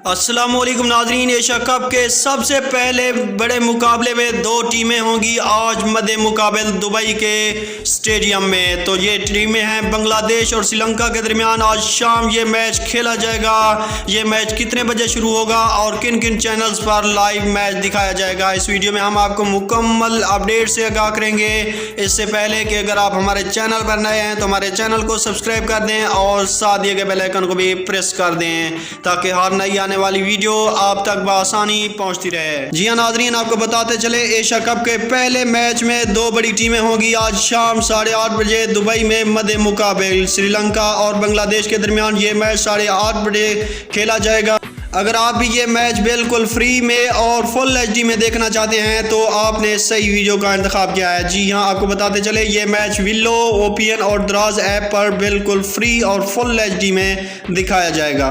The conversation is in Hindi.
अस्सलामुअलैकुम नाजरीन, एशिया कप के सबसे पहले बड़े मुकाबले में दो टीमें होंगी आज मद्दे मुकाबल दुबई के स्टेडियम में। तो ये टीमें हैं बांग्लादेश और श्रीलंका के दरमियान। आज शाम ये मैच खेला जाएगा। ये मैच कितने बजे शुरू होगा और किन किन चैनल्स पर लाइव मैच दिखाया जाएगा, इस वीडियो में हम आपको मुकम्मल अपडेट से आगाह करेंगे। इससे पहले कि अगर आप हमारे चैनल पर नए हैं तो हमारे चैनल को सब्सक्राइब कर दें और साथ दिए गए बेल आइकन को भी प्रेस कर दें ताकि हर नई आने वाली वीडियो आप तक बआसानी पहुंचती रहे। जी हाँ नाजरीन, आपको बताते चले एशिया कप के पहले मैच में दो बड़ी टीमें होंगी आज शाम 8:30 बजे दुबई में मद्दे मुकाबले श्रीलंका और बांग्लादेश के दरमियान। ये मैच 8:30 बजे खेला जाएगा। अगर आप भी ये मैच बिल्कुल फ्री में और फुल एचडी में देखना चाहते हैं तो आपने सही वीडियो का इंतखाब किया है। जी हाँ, आपको बताते चले ये मैच विलो, ओपीएन और दराज ऐप पर बिल्कुल फ्री और फुल एचडी में दिखाया जाएगा।